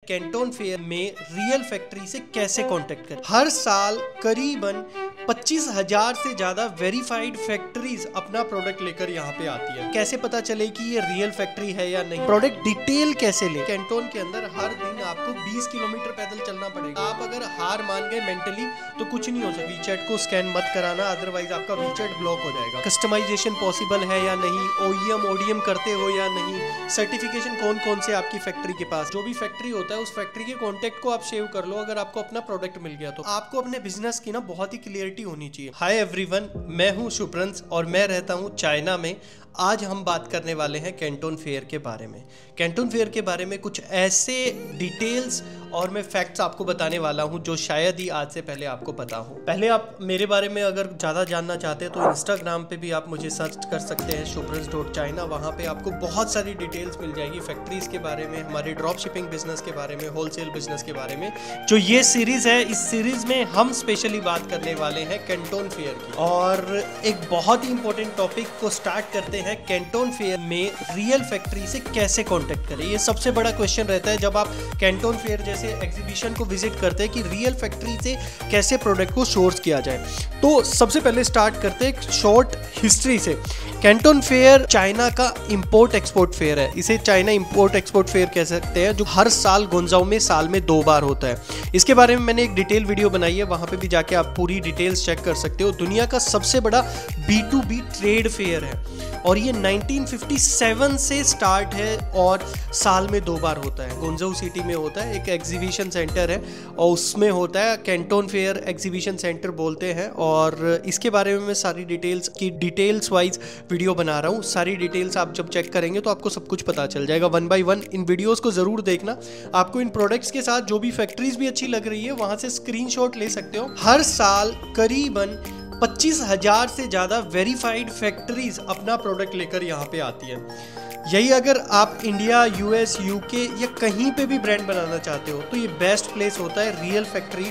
Canton fair में real factory से कैसे कांटेक्ट करें। हर साल करीबन 25,000 से ज्यादा वेरीफाइड फैक्ट्रीज अपना प्रोडक्ट लेकर यहाँ पे आती है। कैसे पता चले कि ये रियल फैक्ट्री है या नहीं, प्रोडक्ट डिटेल कैसे ले। कैंटोन के अंदर हर दिन आपको 20 किलोमीटर पैदल चलना पड़ेगा। आप अगर हार मान गए मेंटली तो कुछ नहीं हो सकता। वीचैट को स्कैन मत कराना, अदरवाइज आपका वीचैट ब्लॉक हो जाएगा। कस्टमाइजेशन पॉसिबल है या नहीं, ओईएम ओडीएम करते हो या नहीं, सर्टिफिकेशन कौन कौन से आपकी फैक्ट्री के पास, जो भी फैक्ट्री होता है उस फैक्ट्री के कॉन्टेक्ट को आप सेव कर लो। अगर आपको अपना प्रोडक्ट मिल गया तो आपको अपने बिजनेस की ना बहुत ही क्लियरिटी होनी चाहिए। हाय एवरीवन, मैं हूं शुभ्रंश और मैं रहता हूं चाइना में। आज हम बात करने वाले हैं कैंटोन फेयर के बारे में। कैंटोन फेयर के बारे में कुछ ऐसे डिटेल्स और मैं फैक्ट्स आपको बताने वाला हूं जो शायद ही आज से पहले आपको पता हो। पहले आप मेरे बारे में अगर ज़्यादा जानना चाहते हैं तो इंस्टाग्राम पे भी आप मुझे सर्च कर सकते हैं शुभ्रंश.चाइना। वहाँ पे आपको बहुत सारी डिटेल्स मिल जाएगी फैक्ट्रीज के बारे में, हमारे ड्रॉप शिपिंग बिजनेस के बारे में, होलसेल बिजनेस के बारे में। जो ये सीरीज़ है, इस सीरीज़ में हम स्पेशली बात करने वाले हैं कैंटोन फेयर की। और एक बहुत ही इंपॉर्टेंट टॉपिक को स्टार्ट करते हैं। कैंटोन फेयर में रियल फैक्ट्री से कैसे कांटेक्ट करें। ये सबसे बड़ा क्वेश्चन रहता है जब आप कैंटोन फेयर जैसे एग्जीबिशन को विजिट करते हैं कि रियल फैक्ट्री से कैसे प्रोडक्ट को सोर्स किया जाए। तो सबसे पहले स्टार्ट करते हैं एक शॉर्ट हिस्ट्री से। कैंटोन फेयर चाइना का इंपोर्ट एक्सपोर्ट फेयर है। इसे चाइना इंपोर्ट एक्सपोर्ट फेयर कह सकते हैं, जो हर साल गुंजाओ में साल में 2 बार होता है। इसके बारे में मैंने एक डिटेल वीडियो बनाई है, वहां पे भी जाके आप पूरी डिटेल्स चेक कर सकते हो। दुनिया का सबसे बड़ा B2B ट्रेड फेयर है और ये 1957 से स्टार्ट है और साल में 2 बार होता है। गुंजाओ सिटी में होता है, एक एग्जीबिशन सेंटर है और उसमें होता है कैंटोन फेयर एग्जीबिशन सेंटर बोलते हैं। और इसके बारे में मैं सारी डिटेल्स की डिटेल्स वाइज वीडियो बना रहा हूँ। सारी डिटेल्स आप जब चेक करेंगे तो आपको सब कुछ पता चल जाएगा। 1 बाय 1 इन वीडियोस को जरूर देखना। आपको इन प्रोडक्ट्स के साथ जो भी फैक्ट्रीज भी अच्छी लग रही है वहां से स्क्रीनशॉट ले सकते हो। हर साल करीबन 25,000 से ज़्यादा वेरीफाइड फैक्ट्रीज अपना प्रोडक्ट लेकर यहाँ पे आती है। यही अगर आप इंडिया, यूएस, यूके या कहीं पे भी ब्रांड बनाना चाहते हो तो ये बेस्ट प्लेस होता है रियल फैक्ट्री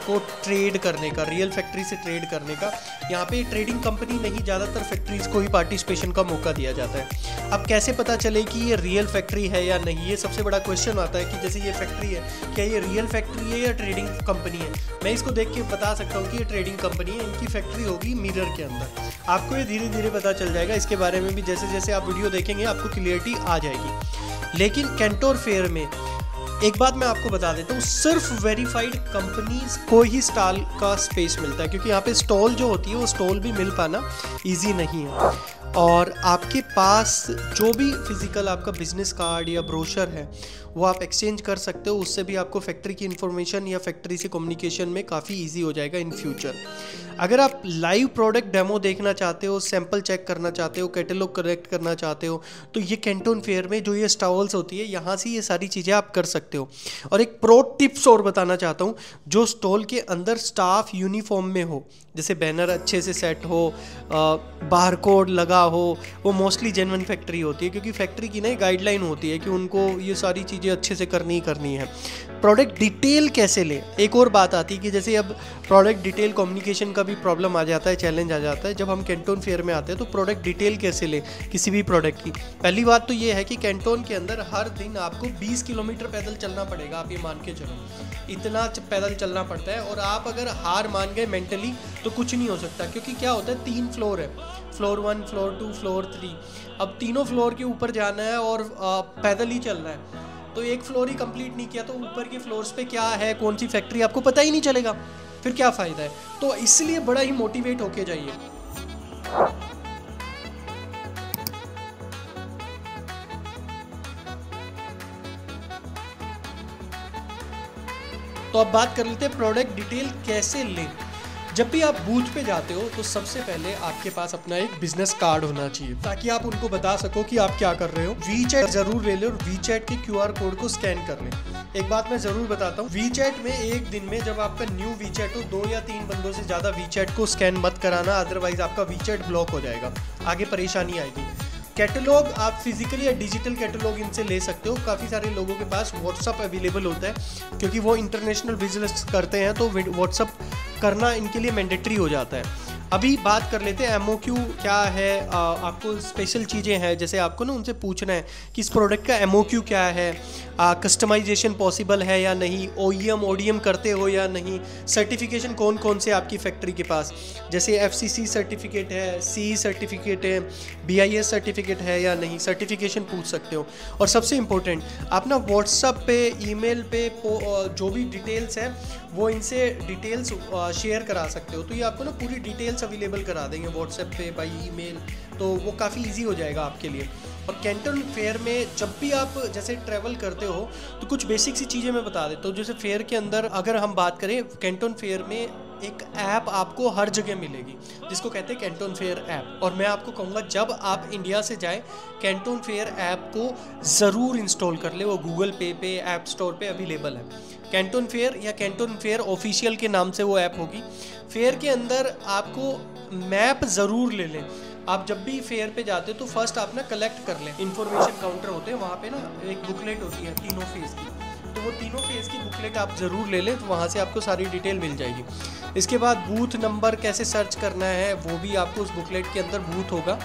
को ट्रेड करने का, रियल फैक्ट्री से ट्रेड करने का। यहाँ पे ट्रेडिंग कंपनी नहीं, ज़्यादातर फैक्ट्रीज को ही पार्टिसिपेशन का मौका दिया जाता है। अब कैसे पता चले कि ये रियल फैक्ट्री है या नहीं, ये सबसे बड़ा क्वेश्चन आता है कि जैसे ये फैक्ट्री है, क्या ये रियल फैक्ट्री है या ट्रेडिंग कंपनी है। मैं इसको देख के बता सकता हूँ कि ये ट्रेडिंग कंपनी है, इनकी फैक्ट्री होगी मिरर के अंदर। आपको ये धीरे धीरे पता चल जाएगा। इसके बारे में भी जैसे जैसे आप वीडियो देखेंगे आपको क्लियरिटी आ जाएगी। लेकिन कैंटोन फेयर में एक बात मैं आपको बता देता हूँ, सिर्फ वेरीफाइड कंपनीज को ही स्टॉल का स्पेस मिलता है, क्योंकि यहाँ पे स्टॉल जो होती है वो स्टॉल भी मिल पाना इजी नहीं है। और आपके पास जो भी फिजिकल आपका बिजनेस कार्ड या ब्रोशर है वो आप एक्सचेंज कर सकते हो। उससे भी आपको फैक्ट्री की इन्फॉर्मेशन या फैक्ट्री से कम्युनिकेशन में काफ़ी इजी हो जाएगा इन फ्यूचर। अगर आप लाइव प्रोडक्ट डेमो देखना चाहते हो, सैंपल चेक करना चाहते हो, कैटलॉग कलेक्ट करना चाहते हो तो ये कैंटोन फेयर में जो ये स्टॉल्स होती है यहाँ से ये सारी चीज़ें आप कर सकते हो। और एक प्रो टिप्स और बताना चाहता हूँ, जो स्टॉल के अंदर स्टाफ यूनिफॉर्म में हो, जैसे बैनर अच्छे से सेट हो, बारकोड लगा हो, वो मोस्टली जेन्युइन फैक्ट्री होती है, क्योंकि फैक्ट्री की ना गाइडलाइन होती है कि उनको ये सारी चीज़ें अच्छे से करनी ही करनी है। प्रोडक्ट डिटेल कैसे ले, एक और बात आती है कि जैसे अब प्रोडक्ट डिटेल कम्युनिकेशन का भी प्रॉब्लम आ जाता है, चैलेंज आ जाता है। जब हम कैंटोन फेयर में आते हैं तो प्रोडक्ट डिटेल कैसे ले किसी भी प्रोडक्ट की। पहली बात तो ये है कि कैंटोन के अंदर हर दिन आपको 20 किलोमीटर पैदल चलना पड़ेगा। आप ये मान के चलो, इतना पैदल चलना पड़ता है। और आप अगर हार मान गए मेंटली तो कुछ नहीं हो सकता, क्योंकि क्या होता है 3 फ्लोर है, फ्लोर 1, फ्लोर 2, फ्लोर 3। अब तीनों फ्लोर के ऊपर जाना है और पैदल ही चलना है, तो एक फ्लोर ही कंप्लीट नहीं किया तो ऊपर के फ्लोर्स पे क्या है, कौन सी फैक्ट्री, आपको पता ही नहीं चलेगा, फिर क्या फ़ायदा है। तो इसलिए बड़ा ही मोटिवेट होके जाइए। तो अब बात कर लेते हैं प्रोडक्ट डिटेल कैसे लें। जब भी आप बूथ पे जाते हो तो सबसे पहले आपके पास अपना एक बिजनेस कार्ड होना चाहिए, ताकि आप उनको बता सको कि आप क्या कर रहे हो। वीचैट जरूर ले लो और वीचैट के QR कोड को स्कैन कर लें। एक बात मैं जरूर बताता हूँ, वीचैट में एक दिन में जब आपका न्यू वीचैट हो, 2 या 3 बंदों से ज़्यादा वीचैट को स्कैन मत कराना, अदरवाइज आपका वीचैट ब्लॉक हो जाएगा, आगे परेशानी आएगी। कैटलॉग आप फिजिकली या डिजिटल कैटलॉग इनसे ले सकते हो। काफ़ी सारे लोगों के पास व्हाट्सअप अवेलेबल होता है, क्योंकि वो इंटरनेशनल बिजनेस करते हैं तो व्हाट्सअप करना इनके लिए मैंडेटरी हो जाता है। अभी बात कर लेते हैं MOQ क्या है। आपको स्पेशल चीज़ें हैं, जैसे आपको ना उनसे पूछना है कि इस प्रोडक्ट का MOQ क्या है, कस्टमाइजेशन पॉसिबल है या नहीं, OEM ODM करते हो या नहीं, सर्टिफिकेशन कौन कौन से आपकी फैक्ट्री के पास, जैसे FCC सर्टिफिकेट है, CE सर्टिफिकेट है, BIS सर्टिफिकेट है या नहीं, सर्टिफिकेशन पूछ सकते हो। और सबसे इम्पोर्टेंट, आप ना व्हाट्सअप पे, ईमेल पे जो भी डिटेल्स है वो इनसे डिटेल्स शेयर करा सकते हो। तो ये आपको ना पूरी डिटेल्स अवेलेबल करा देंगे व्हाट्सएप पे, बाई ईमेल, तो वो काफ़ी इजी हो जाएगा आपके लिए। और कैंटन फेयर में जब भी आप जैसे ट्रैवल करते हो तो कुछ बेसिक सी चीज़ें मैं बता देता हूँ। जैसे फेयर के अंदर अगर हम बात करें, कैंटन फेयर में एक ऐप आपको हर जगह मिलेगी जिसको कहते हैं कैंटन फेयर ऐप। और मैं आपको कहूँगा जब आप इंडिया से जाएं, कैंटन फेयर ऐप को ज़रूर इंस्टॉल कर ले। वो गूगल पे ऐप स्टोर पे अवेलेबल है। कैंटन फेयर या कैंटन फेयर ऑफिशियल के नाम से वो ऐप होगी। फेयर के अंदर आपको मैप ज़रूर ले लें। आप जब भी फेयर पे जाते हो तो फर्स्ट आप ना कलेक्ट कर लें। इन्फॉर्मेशन काउंटर होते हैं वहाँ पे ना, एक बुकलेट होती है 3 फेज़ की, तो वो 3 फेज़ की बुकलेट आप ज़रूर ले लें, तो वहाँ से आपको सारी डिटेल मिल जाएगी। इसके बाद बूथ नंबर कैसे सर्च करना है वो भी आपको उस बुकलेट के अंदर बूथ होगा।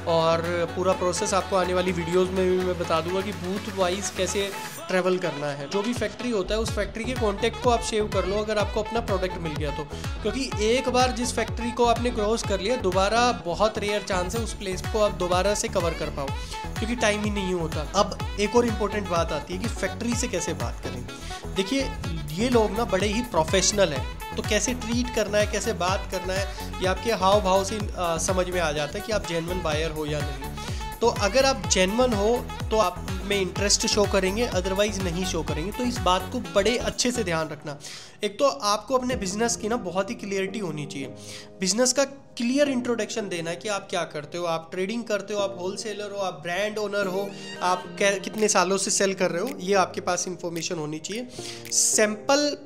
और पूरा प्रोसेस आपको आने वाली वीडियोस में भी मैं बता दूंगा कि बूथ वाइज कैसे ट्रैवल करना है। जो भी फैक्ट्री होता है उस फैक्ट्री के कॉन्टैक्ट को आप सेव कर लो अगर आपको अपना प्रोडक्ट मिल गया तो, क्योंकि एक बार जिस फैक्ट्री को आपने क्रॉस कर लिया, दोबारा बहुत रेयर चांस है उस प्लेस को आप दोबारा से कवर कर पाओ, क्योंकि टाइम ही नहीं होता। अब एक और इम्पोर्टेंट बात आती है कि फैक्ट्री से कैसे बात करें। देखिए ये लोग ना बड़े ही प्रोफेशनल हैं, तो कैसे ट्रीट करना है, कैसे बात करना है, ये आपके हाव भाव से समझ में आ जाता है कि आप जेन्युइन बायर हो या नहीं। तो अगर आप जेन्युइन हो तो आप में इंटरेस्ट शो करेंगे, अदरवाइज नहीं शो करेंगे। तो इस बात को बड़े अच्छे से ध्यान रखना। एक तो आपको अपने बिजनेस की ना बहुत ही क्लियरिटी होनी चाहिए। बिजनेस का क्लियर इंट्रोडक्शन देना है कि आप क्या करते हो, आप ट्रेडिंग करते हो, आप होलसेलर हो, आप ब्रांड ओनर हो, आप कितने सालों से सेल कर रहे हो, ये आपके पास इंफॉर्मेशन होनी चाहिए। सैंपल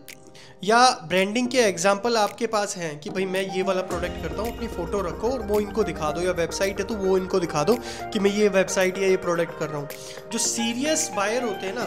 या ब्रांडिंग के एग्जाम्पल आपके पास हैं कि भाई मैं ये वाला प्रोडक्ट करता हूँ, अपनी फ़ोटो रखो और वो इनको दिखा दो, या वेबसाइट है तो वो इनको दिखा दो कि मैं ये वेबसाइट या ये प्रोडक्ट कर रहा हूँ। जो सीरियस बायर होते हैं ना,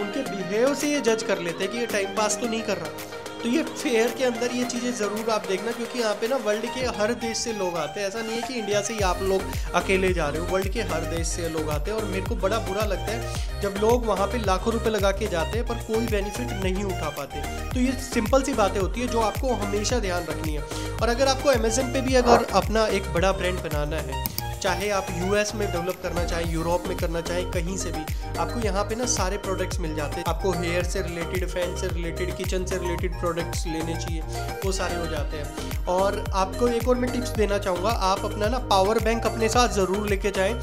उनके बिहेव से ये जज कर लेते हैं कि ये टाइम पास तो नहीं कर रहा। तो ये फेयर के अंदर ये चीज़ें ज़रूर आप देखना, क्योंकि यहाँ पे ना वर्ल्ड के हर देश से लोग आते हैं। ऐसा नहीं है कि इंडिया से ही आप लोग अकेले जा रहे हो, वर्ल्ड के हर देश से लोग आते हैं। और मेरे को बड़ा बुरा लगता है जब लोग वहाँ पे लाखों रुपए लगा के जाते हैं पर कोई बेनिफिट नहीं उठा पाते। तो ये सिंपल सी बातें होती है जो आपको हमेशा ध्यान रखनी है। और अगर आपको अमेज़न पे भी अगर अपना एक बड़ा ब्रांड बनाना है, चाहे आप US में डेवलप करना चाहें, यूरोप में करना चाहें, कहीं से भी, आपको यहाँ पे ना सारे प्रोडक्ट्स मिल जाते हैं। आपको हेयर से रिलेटेड, फैन से रिलेटेड, किचन से रिलेटेड प्रोडक्ट्स लेने चाहिए, वो सारे हो जाते हैं। और आपको एक और मैं टिप्स देना चाहूँगा, आप अपना ना पावर बैंक अपने साथ ज़रूर लेके जाएं,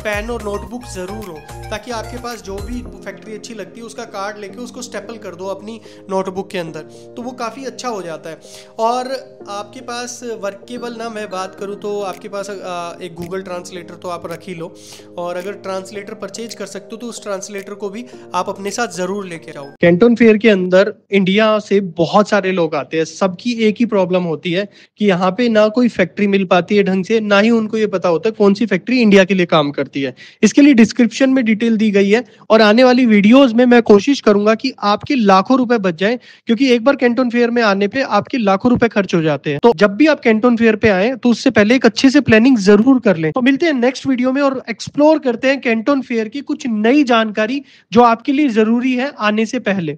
पेन और नोटबुक ज़रूर हो, ताकि आपके पास जो भी फैक्ट्री अच्छी लगती है उसका कार्ड लेके उसको स्टेपल कर दो अपनी नोटबुक के अंदर, तो वो काफ़ी अच्छा हो जाता है। और आपके पास वर्केबल ना मैं बात करूँ तो आपके पास एक गूगल ट्रांसलेटर तो आप रख ही लो, और अगर ट्रांसलेटर परचेज कर सकते हो तो उस ट्रांसलेटर को भी आप अपने साथ ज़रूर लेके जाओ। कैंटन फेयर के अंदर इंडिया से बहुत सारे लोग आते हैं। सबकी एक ही प्रॉब्लम होती है कि यहाँ पे ना कोई फैक्ट्री मिल पाती है ढंग से, ना ही उनको ये पता होता है कौन सी फैक्ट्री इंडिया के लिए काम करती है। इसके लिए डिस्क्रिप्शन में डिटेल दी गई है, और आने वाली वीडियोस में मैं कोशिश करूंगा कि आपके लाखों रुपए बच जाएं, क्योंकि एक बार कैंटन फेयर में आने पे आपके लाखों रुपए खर्च हो जाते हैं। तो जब भी आप कैंटन फेयर पे आए तो उससे पहले एक अच्छे से प्लानिंग जरूर कर लें। तो मिलते हैं नेक्स्ट वीडियो में और एक्सप्लोर करते हैं कैंटन फेयर की कुछ नई जानकारी जो आपके लिए जरूरी है आने से पहले।